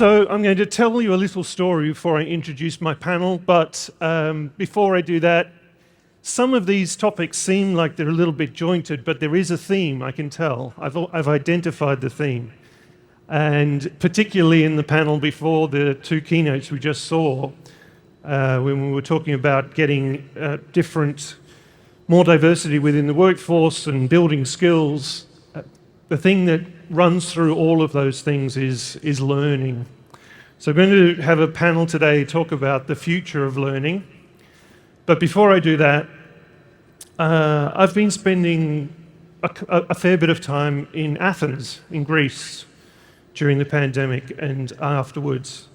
So I'm going to tell you a little story before I introduce my panel, but before I do that, some of these topics seem like they're a little bit jointed, but there is a theme, I can tell. I've identified the theme. And particularly in the panel before the two keynotes we just saw, when we were talking about getting more diversity within the workforce and building skills, the thing that runs through all of those things is learning. So I'm going to have a panel today talk about the future of learning. But before I do that, I've been spending a fair bit of time in Athens, in Greece, during the pandemic and afterwards.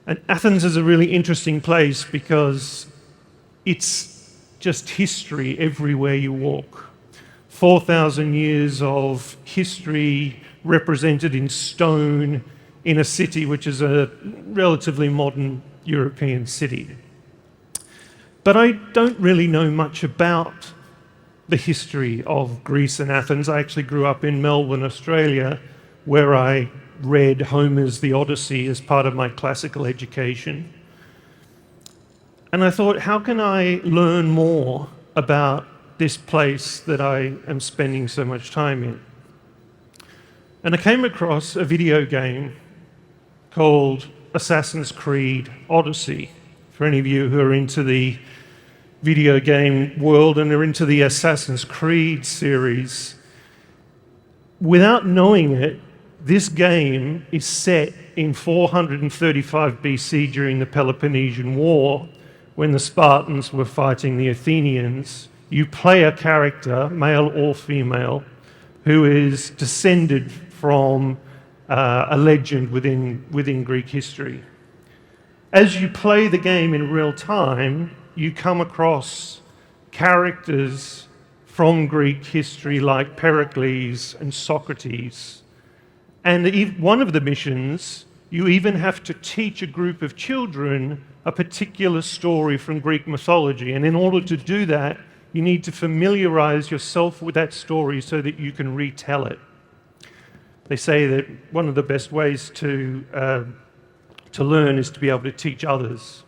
And Athens is a really interesting place because it's just history everywhere you walk. 4,000 years of history represented in stone in a city which is a relatively modern European city. But I don't really know much about the history of Greece and Athens. I actually grew up in Melbourne, Australia, where I read Homer's The Odyssey as part of my classical education. And I thought, how can I learn more about this place that I am spending so much time in? And I came across a video game called Assassin's Creed Odyssey. For any of you who are into the video game world and are into the Assassin's Creed series, without knowing it, this game is set in 435 BC during the Peloponnesian War, when the Spartans were fighting the Athenians. You play a character, male or female, who is descended from a legend within Greek history. As you play the game in real time, you come across characters from Greek history like Pericles and Socrates. And one of the missions, you even have to teach a group of children a particular story from Greek mythology. And in order to do that, you need to familiarize yourself with that story so that you can retell it. They say that one of the best ways to learn is to be able to teach others.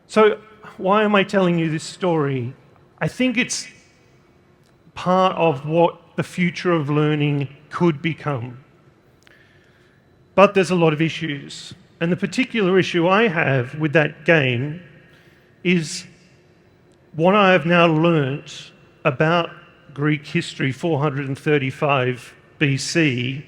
So why am I telling you this story? I think it's part of what the future of learning could become. But there's a lot of issues. And the particular issue I have with that game is what I have now learnt about Greek history 435 BC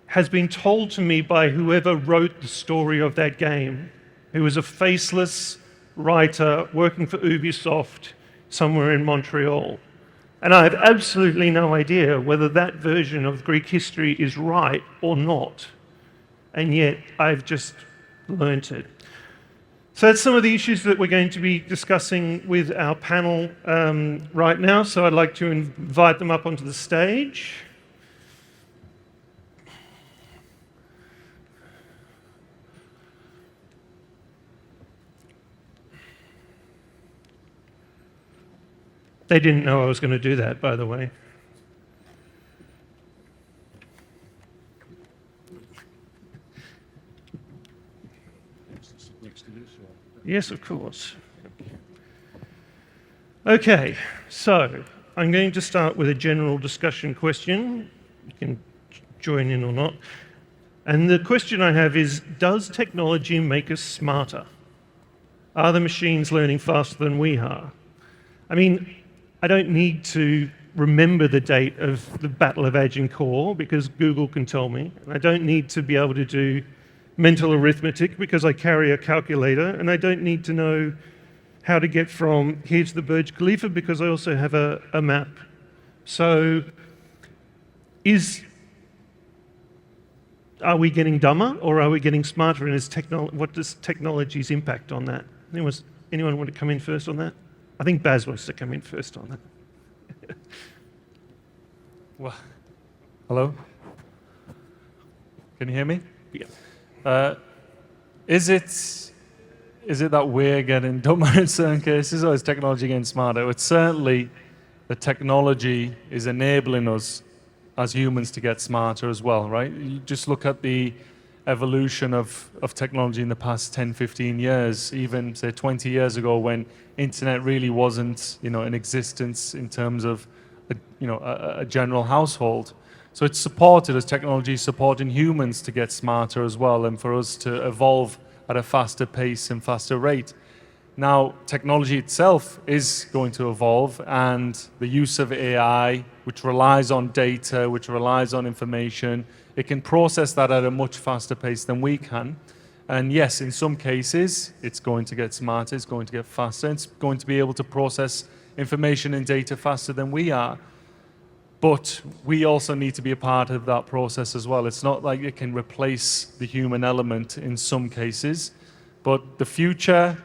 has been told to me by whoever wrote the story of that game, who was a faceless writer working for Ubisoft somewhere in Montreal. And I have absolutely no idea whether that version of Greek history is right or not. And yet I've just learnt it. So that's some of the issues that we're going to be discussing with our panel right now. So I'd like to invite them up onto the stage. They didn't know I was going to do that, by the way. Yes, of course. Okay, so I'm going to start with a general discussion question. You can join in or not. And the question I have is, does technology make us smarter? Are the machines learning faster than we are? I mean, I don't need to remember the date of the Battle of Agincourt because Google can tell me. And I don't need to be able to do mental arithmetic because I carry a calculator, and I don't need to know how to get from here to the Burj Khalifa because I also have a map. So are we getting dumber or are we getting smarter, and what does technology's impact on that? Anyone want to come in first on that? I think Baz wants to come in first on that. Well, hello? Can you hear me? Yeah. Is it that we're getting dumber in certain cases, or is technology getting smarter? It's certainly the technology is enabling us as humans to get smarter as well, right? You just look at the evolution of technology in the past 10, 15 years, even say 20 years ago when internet really wasn't, in existence in terms of, a general household. So it's supported as technology supporting humans to get smarter as well, and for us to evolve at a faster pace and faster rate. Now, technology itself is going to evolve, and the use of AI, which relies on data, which relies on information, it can process that at a much faster pace than we can. And yes, in some cases, it's going to get smarter, it's going to get faster, it's going to be able to process information and data faster than we are. But we also need to be a part of that process as well. It's not like it can replace the human element in some cases, but the future,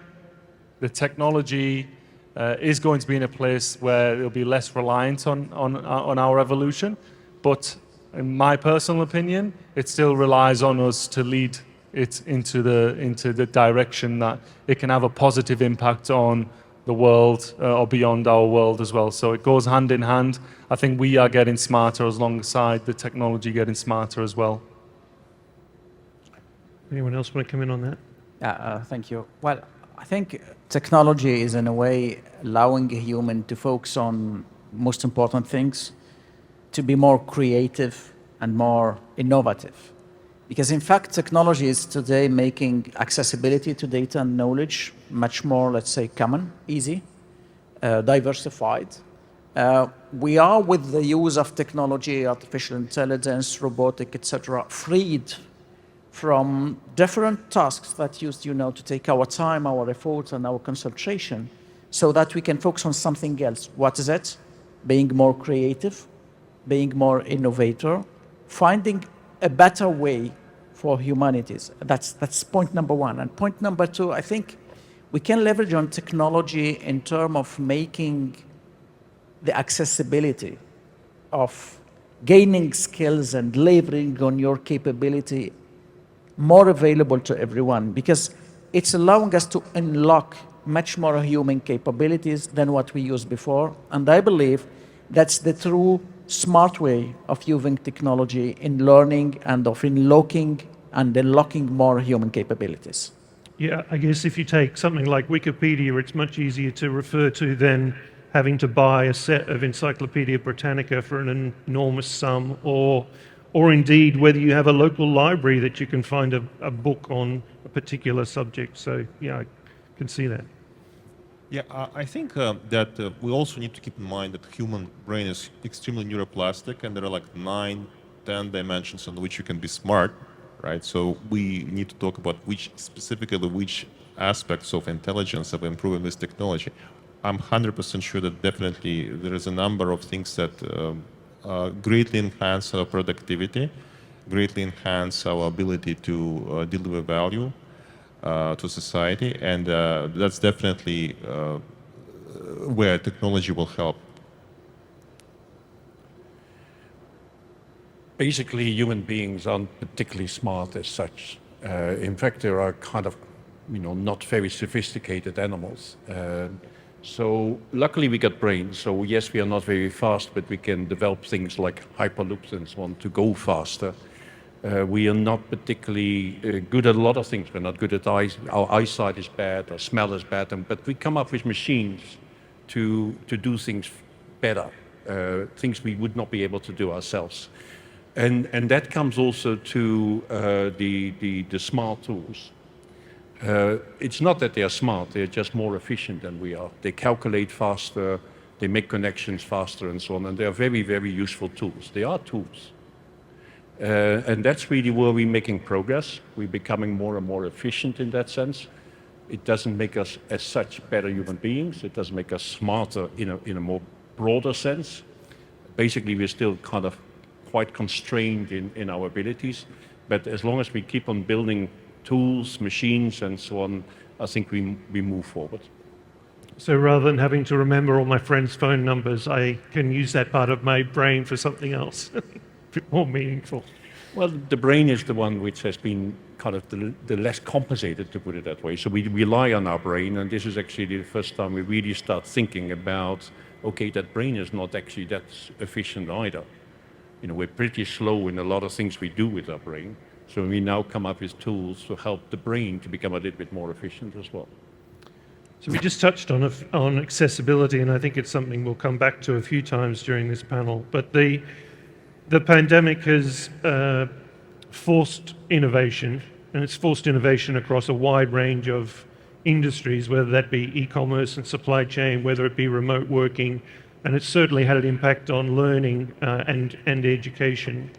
the technology is going to be in a place where it'll be less reliant on our evolution. But in my personal opinion, it still relies on us to lead it into the direction that it can have a positive impact on the world or beyond our world as well. So it goes hand in hand. I think we are getting smarter alongside the technology getting smarter as well. Anyone else want to come in on that? Thank you. Well, I think technology is in a way allowing a human to focus on most important things, to be more creative and more innovative. Because in fact, technology is today making accessibility to data and knowledge much more, let's say, common, easy, diversified. We are, with the use of technology, artificial intelligence, robotic, etc., freed from different tasks that used, to take our time, our effort, and our concentration, so that we can focus on something else. What is it? Being more creative, being more innovator, finding a better way for humanities. That's point number one. And point number two, I think we can leverage on technology in terms of making the accessibility of gaining skills and leveraging on your capability more available to everyone, because it's allowing us to unlock much more human capabilities than what we used before. And I believe that's the true smart way of using technology in learning and of unlocking more human capabilities. Yeah, I guess if you take something like Wikipedia, it's much easier to refer to than having to buy a set of Encyclopedia Britannica for an enormous sum, or indeed whether you have a local library that you can find a book on a particular subject. So yeah, I can see that. Yeah, I think that we also need to keep in mind that human brain is extremely neuroplastic, and there are like 9, 10 dimensions on which you can be smart, right? So we need to talk about which aspects of intelligence of improving this technology. I'm 100% sure that definitely there is a number of things that greatly enhance our productivity, greatly enhance our ability to deliver value to society, and that's definitely where technology will help. Basically, human beings aren't particularly smart as such. In fact, they are kind of, not very sophisticated animals. So luckily we got brains. So yes, we are not very fast, but we can develop things like hyperloops and so on to go faster. We are not particularly good at a lot of things. We're not good at eyes. Our eyesight is bad, our smell is bad, but we come up with machines to do things better, things we would not be able to do ourselves. And that comes also to the smart tools. It's not that they are smart, they're just more efficient than we are. They calculate faster, they make connections faster and so on, and they are very, very useful tools. They are tools. And that's really where we're making progress. We're becoming more and more efficient in that sense. It doesn't make us as such better human beings. It doesn't make us smarter in a more broader sense. Basically, we're still kind of quite constrained in our abilities. But as long as we keep on building tools, machines, and so on, I think we move forward. So rather than having to remember all my friends' phone numbers, I can use that part of my brain for something else, a bit more meaningful. Well, the brain is the one which has been kind of the less compensated, to put it that way. So we rely on our brain, and this is actually the first time we really start thinking about, okay, that brain is not actually that efficient either. We're pretty slow in a lot of things we do with our brain. So we now come up with tools to help the brain to become a little bit more efficient as well. So we just touched on accessibility, and I think it's something we'll come back to a few times during this panel. But the pandemic has forced innovation, and it's forced innovation across a wide range of industries, whether that be e-commerce and supply chain, whether it be remote working, and it's certainly had an impact on learning and education.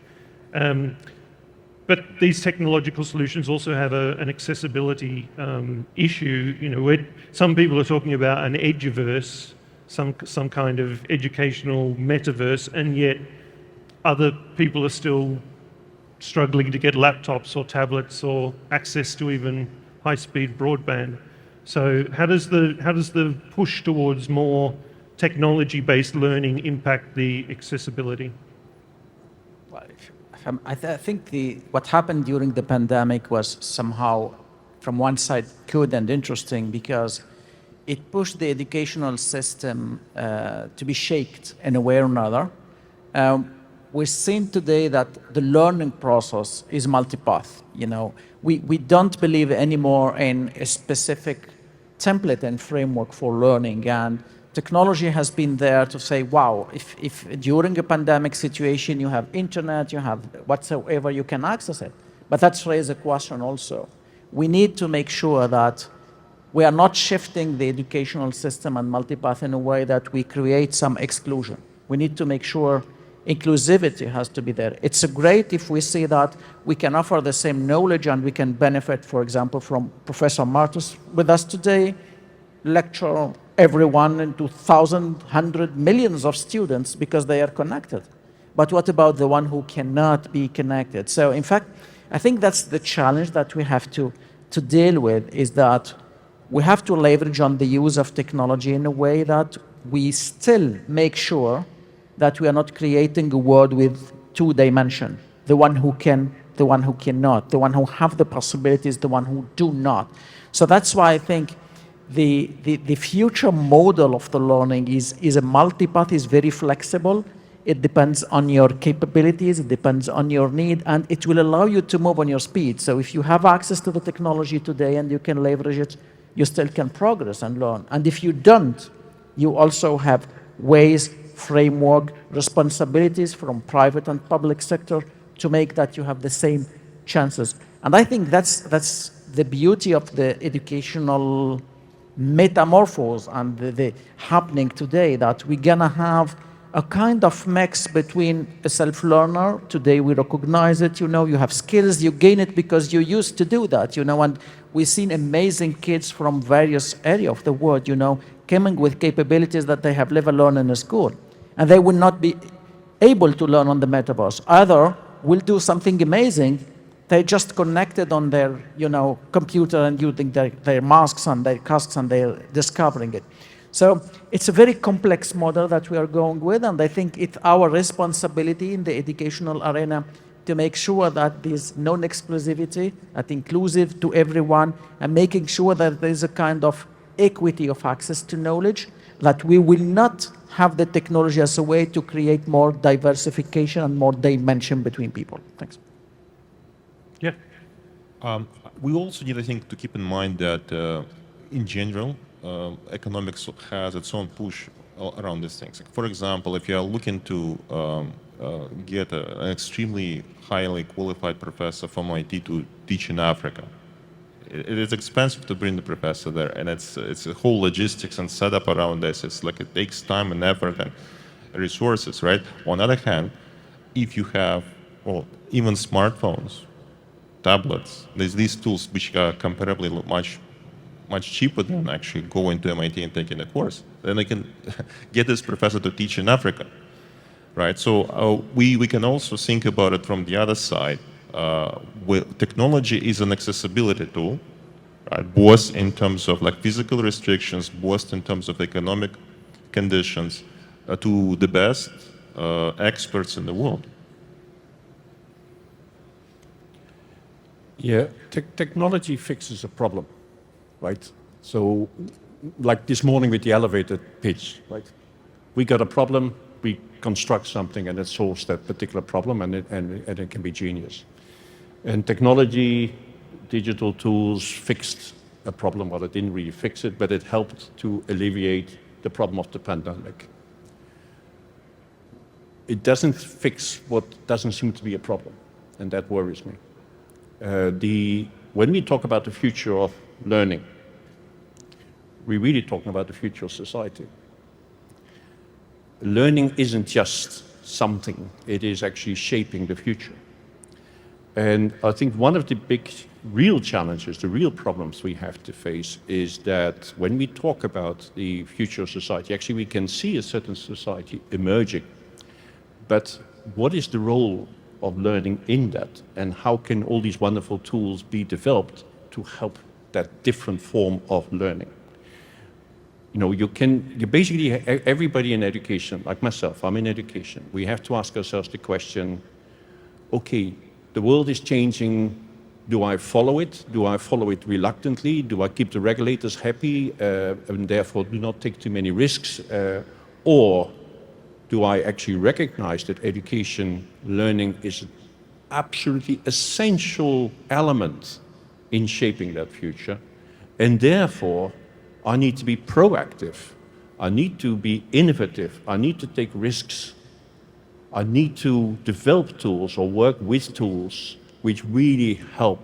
But these technological solutions also have an accessibility issue. You know, some people are talking about an edgeverse, some kind of educational metaverse, and yet other people are still struggling to get laptops or tablets or access to even high-speed broadband. So how does the push towards more technology-based learning impact the accessibility? Well, I think what happened during the pandemic was somehow, from one side, good and interesting because it pushed the educational system to be shaped in a way or another. We're seeing today that the learning process is multipath. You know, we don't believe anymore in a specific template and framework for learning, and technology has been there to say, wow, if during a pandemic situation you have internet, you have whatsoever, you can access it. But that's raised a question also. We need to make sure that we are not shifting the educational system and multipath in a way that we create some exclusion. We need to make sure inclusivity has to be there. It's great if we see that we can offer the same knowledge and we can benefit, for example, from Professor Martus with us today, lecture everyone into thousands, hundreds, millions of students because they are connected. But what about the one who cannot be connected? So in fact, I think that's the challenge that we have to deal with, is that we have to leverage on the use of technology in a way that we still make sure that we are not creating a world with two dimensions. The one who can, the one who cannot, the one who have the possibilities, the one who do not. So that's why I think the future model of the learning is a multipath, is very flexible. It depends on your capabilities, it depends on your need, and it will allow you to move on your speed. So if you have access to the technology today and you can leverage it, you still can progress and learn. And if you don't, you also have ways, framework, responsibilities from private and public sector to make that you have the same chances. And I think that's the beauty of the educational metamorphose and the happening today, that we're gonna have a kind of mix between a self-learner. Today we recognize it, you know, you have skills, you gain it because you used to do that, you know, and we've seen amazing kids from various areas of the world, you know, coming with capabilities that they have never learned in a school. And they will not be able to learn on the metaverse. Either will do something amazing, they just connected on their, you know, computer and using their masks and their casks and they're discovering it. So it's a very complex model that we are going with, and I think it's our responsibility in the educational arena to make sure that there's non-exclusivity, that inclusive to everyone, and making sure that there's a kind of equity of access to knowledge, that we will not have the technology as a way to create more diversification and more dimension between people. Thanks. Yeah. We also need, I think, to keep in mind that in general, economics has its own push around these things. For example, if you are looking to get an extremely highly qualified professor from IT to teach in Africa, it is expensive to bring the professor there, and it's a whole logistics and setup around this. It's like it takes time and effort and resources, right? On the other hand, if you have, well, even smartphones, tablets, there's these tools which are comparably much cheaper than actually going to MIT and taking a course. Then I can get this professor to teach in Africa, right? So we can also think about it from the other side. Technology is an accessibility tool, right? Both in terms of like physical restrictions, both in terms of economic conditions, to the best experts in the world. Yeah, technology fixes a problem, right? So, like this morning with the elevator pitch, right? We got a problem, we construct something and it solves that particular problem, and it can be genius. And technology, digital tools fixed a problem. Well, it didn't really fix it, but it helped to alleviate the problem of the pandemic. It doesn't fix what doesn't seem to be a problem, and that worries me. When we talk about the future of learning, we're really talking about the future of society. Learning isn't just something, it is actually shaping the future. And I think one of the big real challenges, the real problems we have to face is that when we talk about the future of society, actually we can see a certain society emerging. But what is the role of learning in that? And how can all these wonderful tools be developed to help that different form of learning? You know, you basically, everybody in education, like myself, I'm in education, we have to ask ourselves the question, okay, the world is changing. Do I follow it? Do I follow it reluctantly? Do I keep the regulators happy and therefore do not take too many risks? Or do I actually recognize that education, learning is an absolutely essential element in shaping that future? And therefore, I need to be proactive. I need to be innovative. I need to take risks. I need to develop tools or work with tools which really help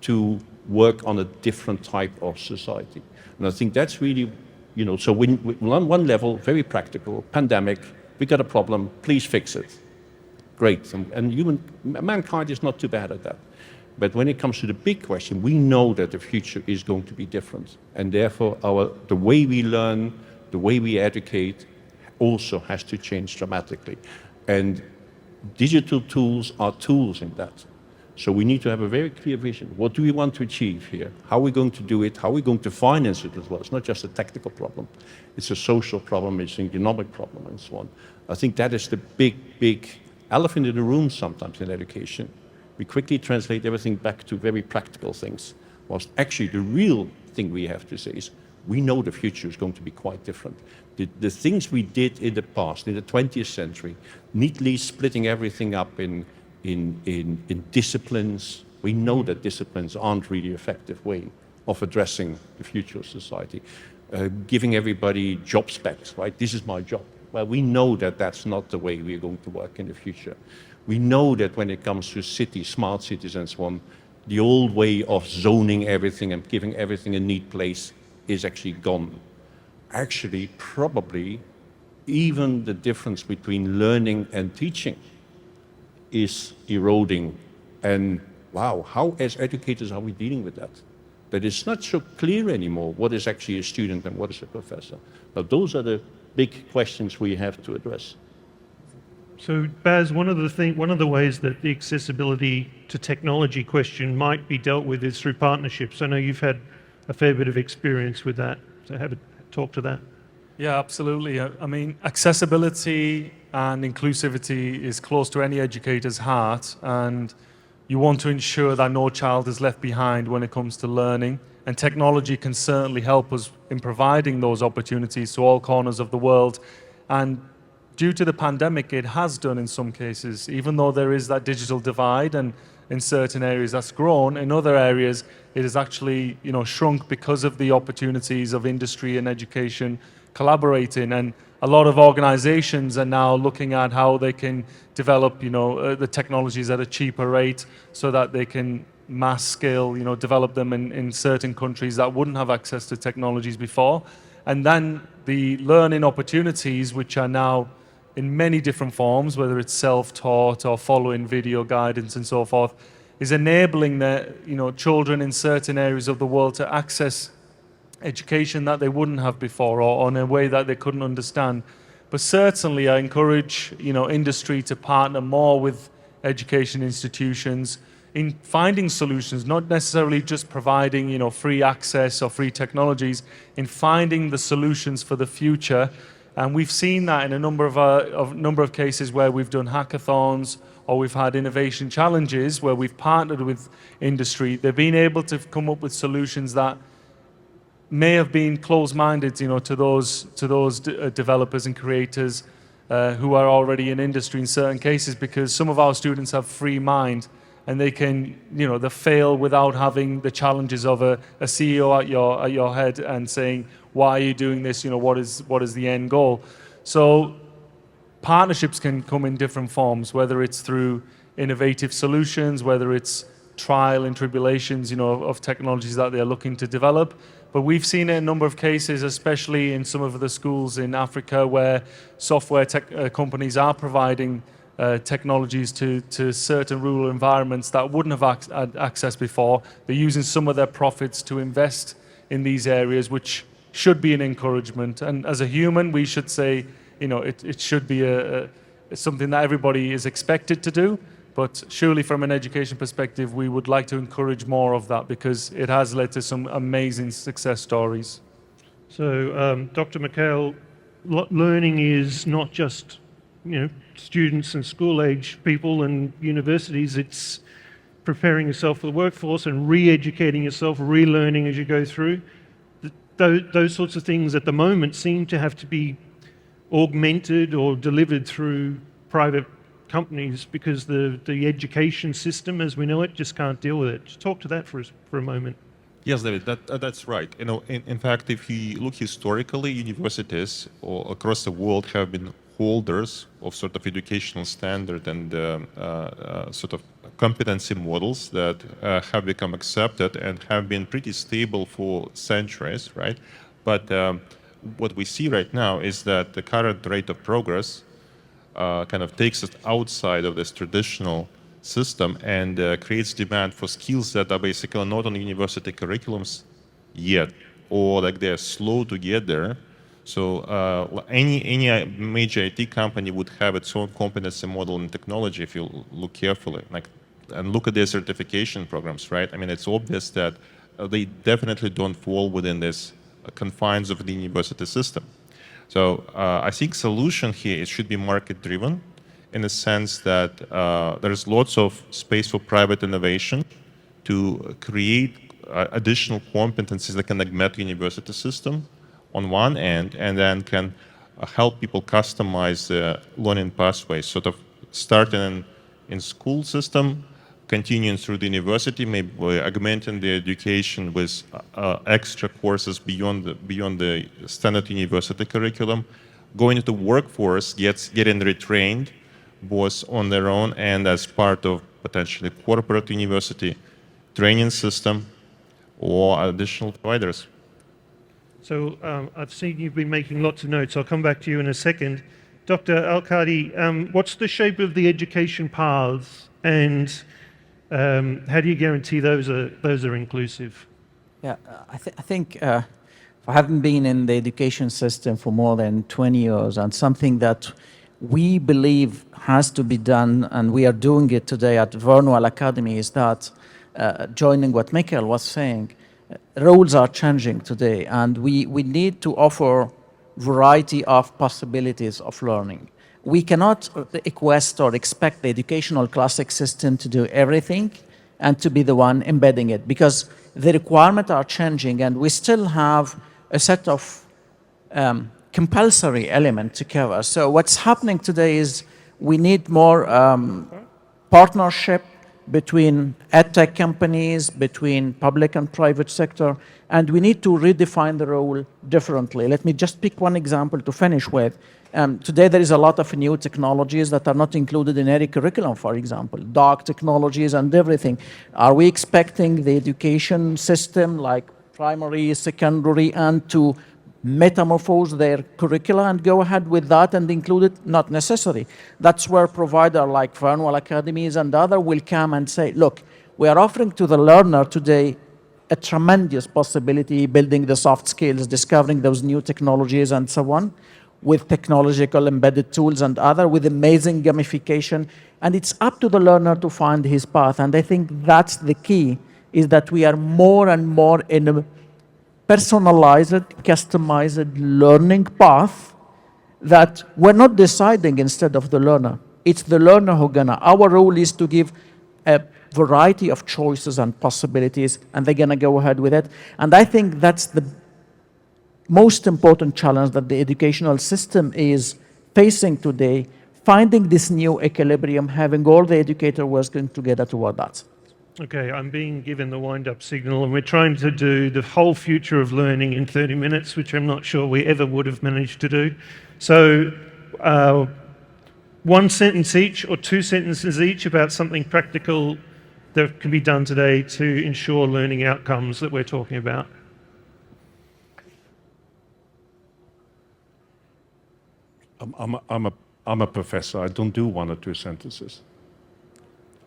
to work on a different type of society. And I think that's really, you know, so on one level, very practical, pandemic, we got a problem, please fix it. Great, and mankind is not too bad at that. But when it comes to the big question, we know that the future is going to be different. And therefore, the way we learn, the way we educate also has to change dramatically. And digital tools are tools in that. So we need to have a very clear vision. What do we want to achieve here? How are we going to do it? How are we going to finance it as well? It's not just a technical problem. It's a social problem, it's an economic problem, and so on. I think that is the big elephant in the room sometimes in education. We quickly translate everything back to very practical things, whilst actually the real thing we have to say is, we know the future is going to be quite different. The things we did in the past, in the 20th century, neatly splitting everything up in disciplines, we know that disciplines aren't really an effective way of addressing the future of society. Giving everybody job specs, right? This is my job. Well, we know that that's not the way we're going to work in the future. We know that when it comes to cities, smart cities and so on, the old way of zoning everything and giving everything a neat place is actually gone. Actually, probably even the difference between learning and teaching is eroding. And wow, how as educators are we dealing with that? That it's not so clear anymore what is actually a student and what is a professor. Now those are the big questions we have to address. So Baz, one of the ways that the accessibility to technology question might be dealt with is through partnerships. I know you've had a fair bit of experience with that, so have a talk to that. Yeah, absolutely. I mean, accessibility and inclusivity is close to any educator's heart, and you want to ensure that no child is left behind when it comes to learning. And technology can certainly help us in providing those opportunities to all corners of the world. And due to the pandemic, it has done in some cases, even though there is that digital divide, and in certain areas that's grown, in other areas it has actually, shrunk because of the opportunities of industry and education collaborating. And a lot of organizations are now looking at how they can develop, the technologies at a cheaper rate so that they can mass scale, develop them in certain countries that wouldn't have access to technologies before. And then the learning opportunities, which are now in many different forms, whether it's self-taught or following video guidance and so forth, is enabling the children in certain areas of the world to access education that they wouldn't have before, or in a way that they couldn't understand. But certainly I encourage industry to partner more with education institutions in finding solutions, not necessarily just providing free access or free technologies, in finding the solutions for the future. And we've seen that in a number of cases where we've done hackathons or we've had innovation challenges where we've partnered with industry. They've been able to come up with solutions that may have been closed-minded, to those developers and creators who are already in industry in certain cases, because some of our students have free mind and they can, they fail without having the challenges of a CEO at your head and saying, why are you doing this? What is the end goal? So partnerships can come in different forms, whether it's through innovative solutions, whether it's trial and tribulations, of technologies that they're looking to develop. But we've seen a number of cases, especially in some of the schools in Africa, where software companies are providing technologies to certain rural environments that wouldn't have had access before. They're using some of their profits to invest in these areas, which should be an encouragement. And as a human, we should say, it should be something that everybody is expected to do. But surely from an education perspective, we would like to encourage more of that, because it has led to some amazing success stories. So, Dr. Mikhail, learning is not just, students and school-age people and universities. It's preparing yourself for the workforce and re-educating yourself, relearning as you go through. Those sorts of things at the moment seem to have to be augmented or delivered through private companies, because the education system as we know it just can't deal with it. Just talk to that for a moment. Yes, David, that's right. In fact, if you look historically, universities all across the world have been holders of sort of educational standard and sort of competency models that have become accepted and have been pretty stable for centuries, right? But what we see right now is that the current rate of progress kind of takes us outside of this traditional system and creates demand for skills that are basically not on university curriculums yet, or like they're slow to get there. So any major IT company would have its own competency model in technology if you look carefully, and look at their certification programs, right? I mean, it's obvious that they definitely don't fall within this confines of the university system. So I think solution here, it should be market driven, in the sense that there's lots of space for private innovation to create additional competencies that can augment university system on one end, and then can help people customize the learning pathways, sort of starting in school system, continuing through the university, maybe augmenting the education with extra courses beyond the standard university curriculum, going into the workforce, getting retrained, both on their own and as part of potentially corporate university training system or additional providers. So I've seen you've been making lots of notes. I'll come back to you in a second. Dr. Al-Qadi, what's the shape of the education paths, and how do you guarantee those are inclusive? Yeah, I think for having been in the education system for more than 20 years, and something that we believe has to be done, and we are doing it today at Vernwell Academy, is that, joining what Mikhail was saying, roles are changing today, and we need to offer variety of possibilities of learning. We cannot request or expect the educational classic system to do everything and to be the one embedding it, because the requirements are changing, and we still have a set of compulsory element to cover. So what's happening today is we need more partnership between edtech companies, between public and private sector, and we need to redefine the role differently. Let me just pick one example to finish with. Today there is a lot of new technologies that are not included in any curriculum, for example, dark technologies and everything. Are we expecting the education system, like primary, secondary, and to metamorphose their curricula and go ahead with that and include it? Not necessary. That's where provider like Vernwell Academies and other will come and say, look, we are offering to the learner today a tremendous possibility, building the soft skills, discovering those new technologies and so on, with technological embedded tools and other, with amazing gamification. And it's up to the learner to find his path. And I think that's the key, is that we are more and more in a personalized, customized learning path that we're not deciding instead of the learner. It's the learner who's gonna. Our role is to give a variety of choices and possibilities, and they're gonna go ahead with it. And I think that's the most important challenge that the educational system is facing today, finding this new equilibrium, having all the educator working together toward that. Okay, I'm being given the wind-up signal, and we're trying to do the whole future of learning in 30 minutes, which I'm not sure we ever would have managed to do. So, one sentence each or two sentences each about something practical that can be done today to ensure learning outcomes that we're talking about. I'm a professor. I don't do one or two sentences.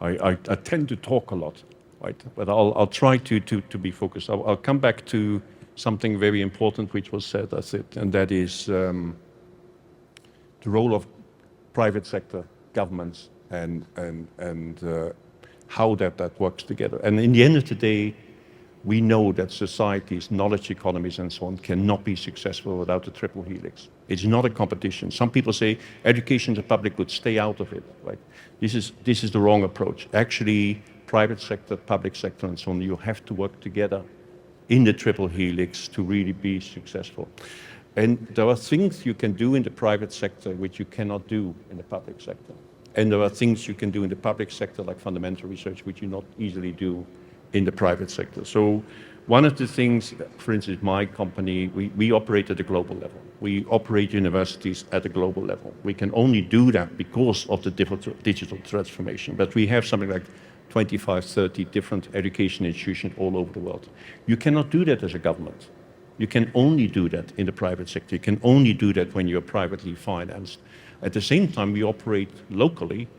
I tend to talk a lot, right? But I'll try to be focused. I'll come back to something very important which was said, that's it, and that is the role of private sector, governments, and how that works together. And in the end of the day, we know that societies, knowledge economies, and so on cannot be successful without the triple helix. It's not a competition. Some people say education is a public good, stay out of it. Right? This is the wrong approach. Actually, private sector, public sector, and so on, you have to work together in the triple helix to really be successful. And there are things you can do in the private sector which you cannot do in the public sector. And there are things you can do in the public sector, like fundamental research, which you not easily do in the private sector. So one of the things, for instance, my company, we operate at a global level. We operate universities at a global level. We can only do that because of the digital transformation. But we have something like 25, 30 different education institutions all over the world. You cannot do that as a government. You can only do that in the private sector. You can only do that when you're privately financed. At the same time, we operate locally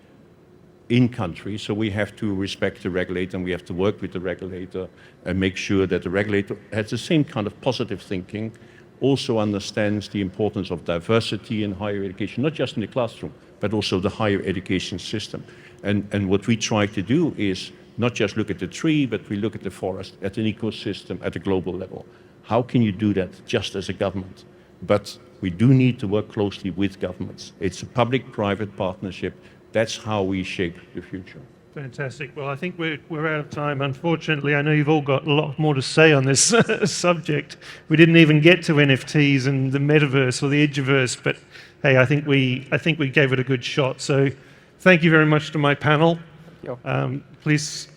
in country, so we have to respect the regulator and we have to work with the regulator and make sure that the regulator has the same kind of positive thinking, also understands the importance of diversity in higher education, not just in the classroom, but also the higher education system. And what we try to do is not just look at the tree, but we look at the forest, at an ecosystem, at a global level. How can you do that just as a government? But we do need to work closely with governments. It's a public-private partnership. That's how we shape the future. Fantastic. Well, I think we're out of time, unfortunately. I know you've all got a lot more to say on this subject. We didn't even get to NFTs and the metaverse or the edgeverse, but hey, I think we gave it a good shot. So thank you very much to my panel. Please